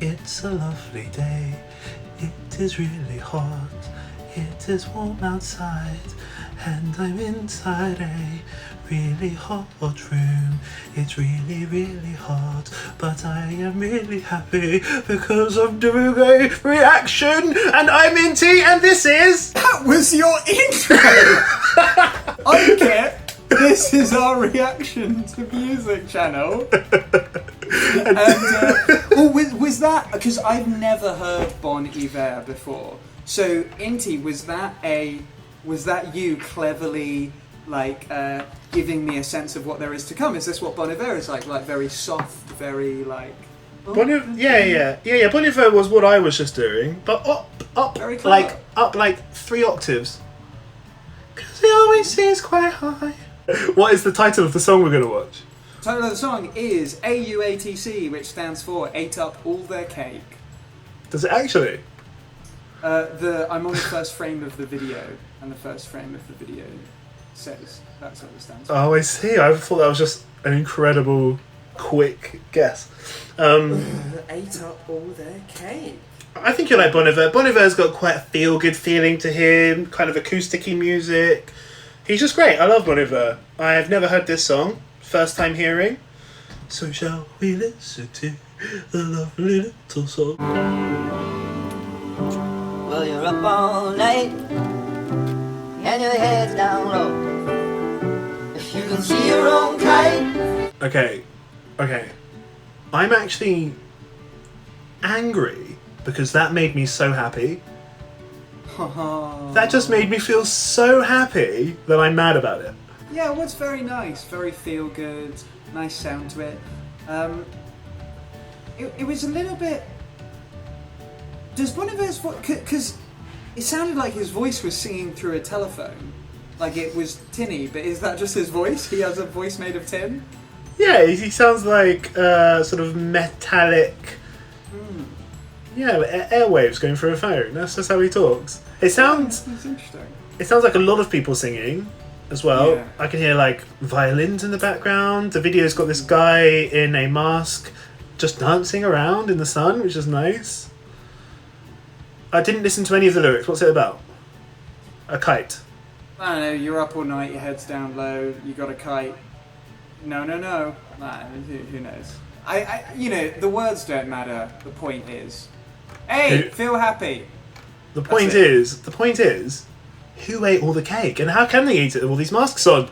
It's a lovely day. It is really hot. It is warm outside, and I'm inside a really hot room. It's really, really hot, but I am really happy because I'm doing a reaction, and I'm Inti, and this is... That was your intro! I get this is our reaction to music channel. Was that... Because I've never heard Bon Iver before. So, Inti, was that you cleverly, giving me a sense of what there is to come? Is this what Bon Iver is like? Like, very soft, very, like... Oh, Bon Iver, yeah. Bon Iver was what I was just doing, but up 3 octaves. Because he always sings quite high. What is the title of the song we're going to watch? The title of the song is AUATC, which stands for Ate Up All Their Cake. Does it actually? I'm on the first frame of the video, and the first frame of the video says that's what it stands for. Oh, I see. I thought that was just an incredible, quick guess. Ate up all their cake. I think you like Bon Iver. Bon Iver's got quite a feel-good feeling to him, kind of acoustic-y music. He's just great. I love Bon Iver. I have never heard this song. First time hearing. So shall we listen to the lovely little song? Well, you're up all night and your head's down low. If you can see your own kite. Okay. I'm actually angry because that made me so happy. That just made me feel so happy that I'm mad about it. Yeah, it was very nice, very feel good, nice sound to it. It was a little bit... Does Bon Iver's voice... Because it sounded like his voice was singing through a telephone. Like it was tinny, but is that just his voice? He has a voice made of tin? Yeah, he sounds like sort of metallic... Yeah, airwaves going through a phone. That's just how he talks. It sounds... That's interesting. It sounds like a lot of people singing as well. Yeah. I can hear like violins in the background. The video's got this guy in a mask just dancing around in the sun, which is nice. I didn't listen to any of the lyrics. What's it about? A kite. I don't know, you're up all night, your head's down low, you got a kite. No. Nah, who knows? The words don't matter. The point is... Hey, feel happy. The point is, who ate all the cake? And how can they eat it with all these masks on?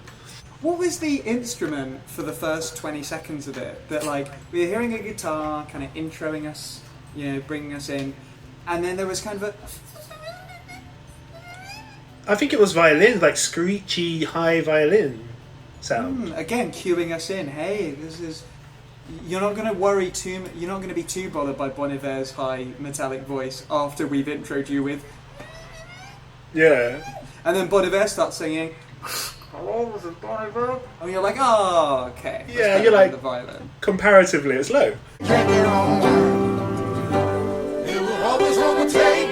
What was the instrument for the first 20 seconds of it? That we were hearing a guitar kind of introing us, bringing us in, and then there was kind of a... I think it was violin, like screechy high violin sound. Again, cueing us in. Hey, this is... You're not going to worry you're not going to be too bothered by Bon Iver's high metallic voice after we've introed you with... Yeah. And then Bon Iver starts singing... Hello, this is Bon Iver. And you're like, oh, okay. Yeah, you're like... The violin. Comparatively, it's low. Drink your own wine. You will always overtake.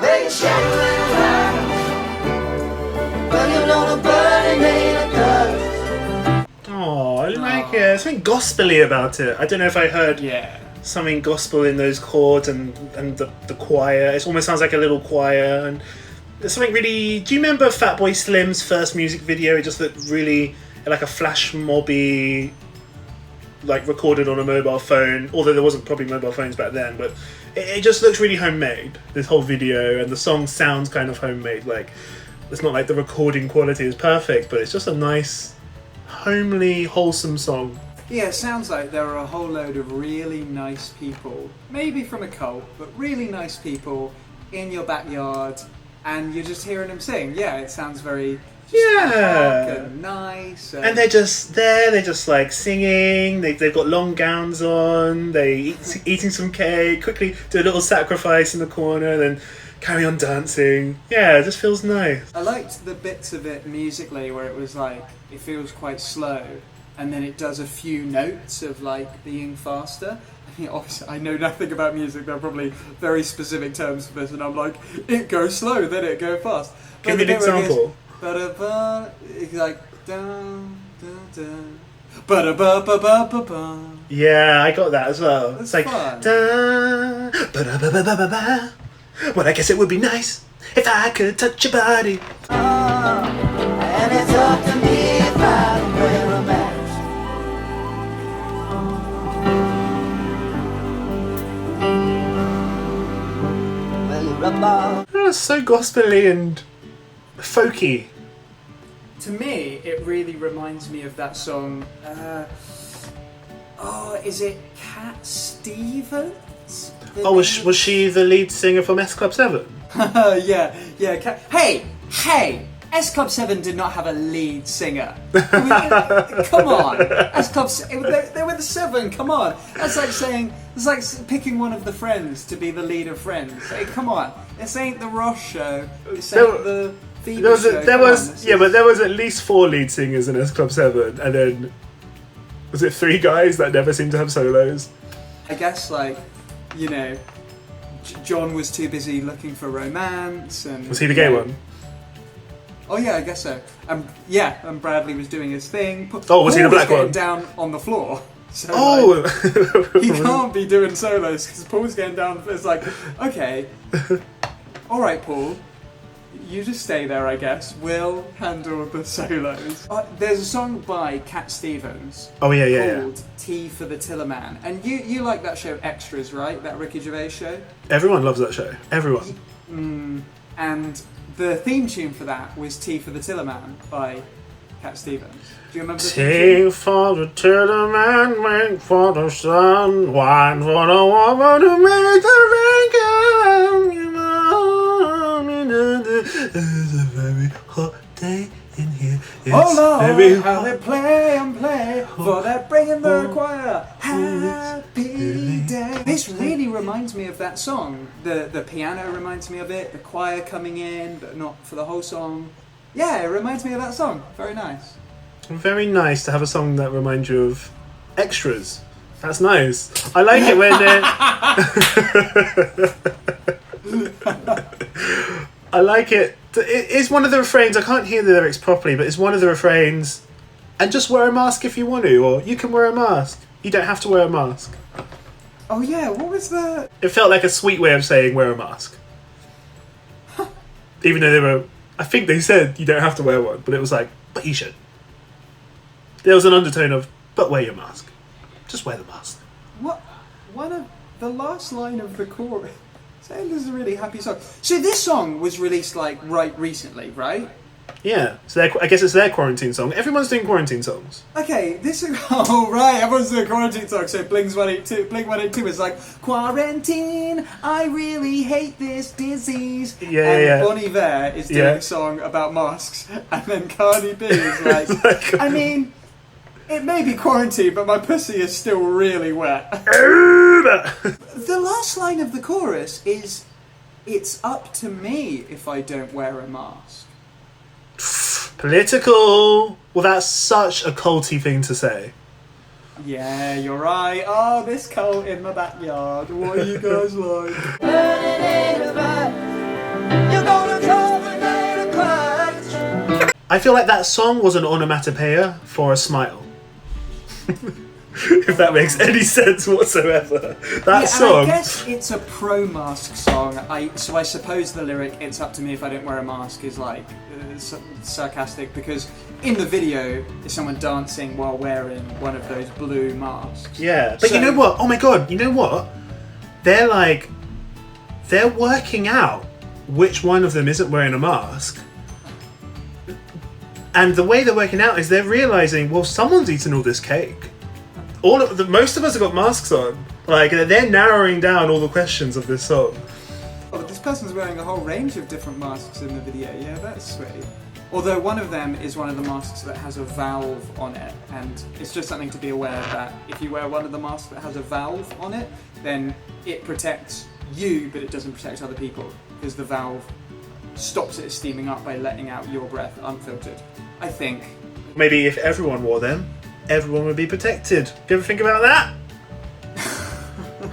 Make shadow and light. Well, you know the burning made of dust. Oh, I like it. There's something gospel-y about it. I don't know if I heard something gospel in those chords and the choir. It almost sounds like a little choir. And there's something really... Do you remember Fatboy Slim's first music video? It just looked really like a flash mobby, like recorded on a mobile phone. Although there wasn't probably mobile phones back then, but it just looks really homemade. This whole video, and the song sounds kind of homemade. Like it's not like the recording quality is perfect, but it's just a nice, homely, wholesome song. Yeah, it sounds like there are a whole load of really nice people, maybe from a cult, but really nice people in your backyard, and you're just hearing them sing. Yeah, it sounds very and nice. And they're just there, they're just like singing, they've got long gowns on, eating some cake, quickly do a little sacrifice in the corner, then carry on dancing. Yeah, it just feels nice. I liked the bits of it musically where it was like, it feels quite slow, and then it does a few notes of like being faster. I mean, obviously, I know nothing about music, there are probably very specific terms for this, and I'm like, it goes slow, then it goes fast. Give me an example. It's like, dun, dun, dun. Ba-da-ba-ba-ba-ba-ba. Yeah, I got that as well. That's It's like fun. da, ba-da-ba-ba-ba-ba. Well, I guess it would be nice if I could touch your body. And it's up to me if I wear a mask. Well, you rub off. Oh, it's so gospelly and folky. To me, it really reminds me of that song. Is it Cat Stevens? Oh, was she the lead singer from S Club 7? Yeah. Hey! S Club 7 did not have a lead singer. Come on, S Club. They were the 7. Come on, that's like picking one of the Friends to be the lead of Friends. Hey, come on, this ain't the Ross show. This ain't the Phoebe show. But there was at least 4 lead singers in S Club 7, and then was it 3 guys that never seemed to have solos? I guess John was too busy looking for romance, and Was he the gay one? Oh yeah, I guess so. And Bradley was doing his thing. Was he the black getting one? down on the floor. So he can't be doing solos because Paul's getting down. It's like, okay, all right, Paul, you just stay there. I guess we'll handle the solos. There's a song by Cat Stevens. Oh yeah. Called "Tea for the Tillerman," and you like that show Extras, right? That Ricky Gervais show. Everyone loves that show. Everyone. And the theme tune for that was "Tea for the Tillerman" by Cat Stevens. Do you remember the theme tune? Tea for the Tillerman, wait for the sun, wine for the woman to make the rain come. It's a very hot day in here. Oh very Lord, how hot. they play and play for that bringing the choir. Happy day. This really reminds me of that song. The piano reminds me of it. The choir coming in, but not for the whole song. Yeah, it reminds me of that song. Very nice. Very nice to have a song that reminds you of Extras. That's nice. I like it when I like it. It's one of the refrains. I can't hear the lyrics properly, but it's one of the refrains. And just wear a mask if you want to, or you can wear a mask. You don't have to wear a mask. Oh yeah, what was the... It felt like a sweet way of saying wear a mask. Even though I think they said you don't have to wear one, but it was like, but you should. There was an undertone of, but wear your mask. Just wear the mask. What? One of the last line of the chorus. Saying this is a really happy song. So this song was released right recently, right? Yeah, so I guess it's their quarantine song. Everyone's doing quarantine songs. Okay, this is... Oh, right, everyone's doing a quarantine song, so Blink-182 is like, quarantine, I really hate this disease. Yeah. Bon Iver is doing a song about masks, and then Cardi B is like, I mean, it may be quarantine, but my pussy is still really wet. The last line of the chorus is, it's up to me if I don't wear a mask. Political. Well, that's such a culty thing to say. Yeah, you're right. Oh, this cult in my backyard. What are you guys like? I feel like that song was an onomatopoeia for a smile. If that makes any sense whatsoever. That song. And I guess it's a pro-mask song. So I suppose the lyric "It's up to me if I don't wear a mask" is like sarcastic, because in the video is someone dancing while wearing one of those blue masks. Yeah, but you know what? Oh my god, you know what? They're working out which one of them isn't wearing a mask. And the way they're working out is they're realizing, well, someone's eaten all this cake. Most of us have got masks on. Like, they're narrowing down all the questions of this song. Oh, this person's wearing a whole range of different masks in the video. Yeah, that's sweet. Although one of them is one of the masks that has a valve on it, and it's just something to be aware that if you wear one of the masks that has a valve on it, then it protects you, but it doesn't protect other people, because the valve stops it steaming up by letting out your breath unfiltered. I think. Maybe if everyone wore them, everyone would be protected. Do you ever think about that?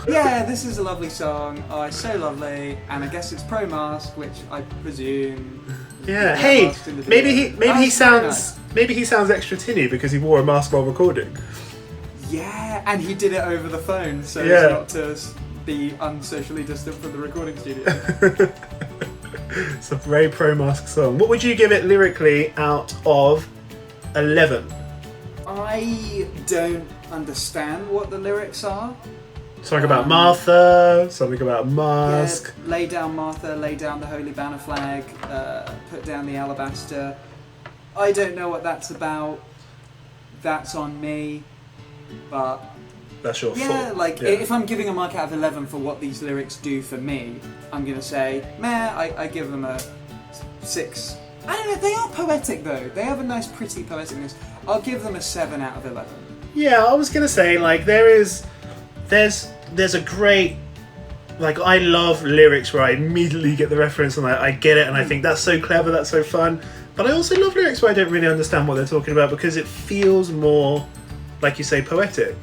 Yeah, this is a lovely song. Oh, it's so lovely. And I guess it's pro-mask, which I presume Yeah. Hey, masked in the maybe video. he That's sounds very maybe he sounds extra tinny because he wore a mask while recording. nice. Yeah, and he did it over the phone, so Yeah. as not to be unsocially distant from the recording studio. It's a very pro mask song. What would you give it lyrically out of 11? I don't understand what the lyrics are. Something about Martha, something about mask. Yeah, lay down Martha, lay down the holy banner flag, put down the alabaster. I don't know what that's about. That's on me. But That's your yeah, fault. like Yeah. if I'm giving a mark out of 11 for what these lyrics do for me, I'm gonna say, meh, I give them a 6. I don't know, they are poetic though. They have a nice pretty poeticness. I'll give them a 7 out of 11. Yeah, I was gonna say like there's a great like I love lyrics where I immediately get the reference and I get it and I think that's so clever, that's so fun. But I also love lyrics where I don't really understand what they're talking about because it feels more, like you say, poetic.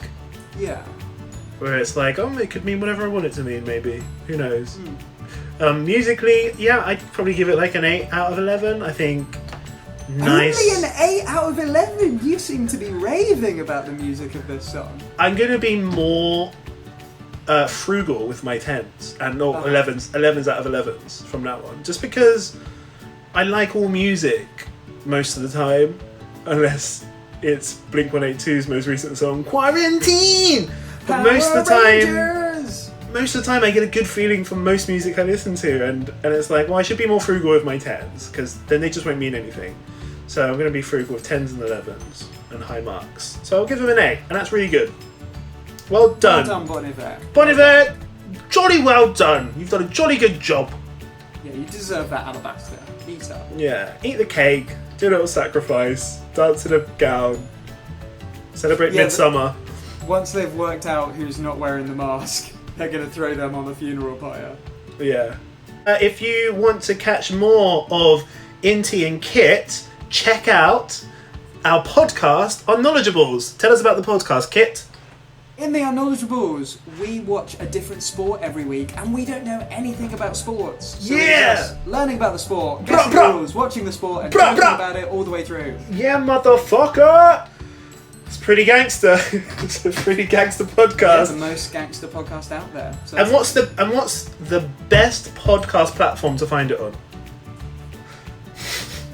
Yeah. Where it's like, oh, it could mean whatever I want it to mean, maybe. Who knows? Musically, yeah, I'd probably give it like an 8 out of 11. I think nice. Only an 8 out of 11? You seem to be raving about the music of this song. I'm going to be more frugal with my 10s and not 11s out of 11s from now on. Just because I like all music most of the time, unless it's Blink-182's most recent song, Quarantine! But most of the time I get a good feeling from most music I listen to, and it's like, well, I should be more frugal with my 10s, because then they just won't mean anything. So I'm going to be frugal with 10s and 11s, and high marks. So I'll give them an 8, and that's really good. Well done. Well done, Bon Iver. Bon Iver, jolly well done. You've done a jolly good job. Yeah, you deserve that alabaster. Eat up. Yeah, eat the cake, do a little sacrifice, dance in a gown, celebrate midsummer. Once they've worked out who's not wearing the mask, they're going to throw them on the funeral pyre. Yeah. If you want to catch more of Inti and Kit, check out our podcast, Unknowledgeables. Tell us about the podcast, Kit. In the Unknowledgeables, we watch a different sport every week, and we don't know anything about sports. So Yeah! it's us learning about the sport, guessing the rules, watching the sport, and talking about it all the way through. Yeah, motherfucker! It's pretty gangster. It's a pretty gangster Yeah, podcast. the most gangster podcast out there. So And what's the best podcast platform to find it on?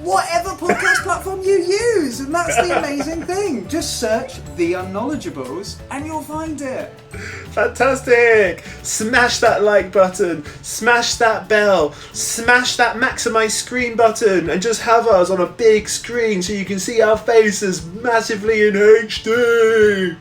whatever podcast platform you use, and that's the amazing thing. Just search The Unknowledgeables and you'll find it. Fantastic! Smash that like button, smash that bell, smash that maximize screen button, and just have us on a big screen so you can see our faces massively in HD!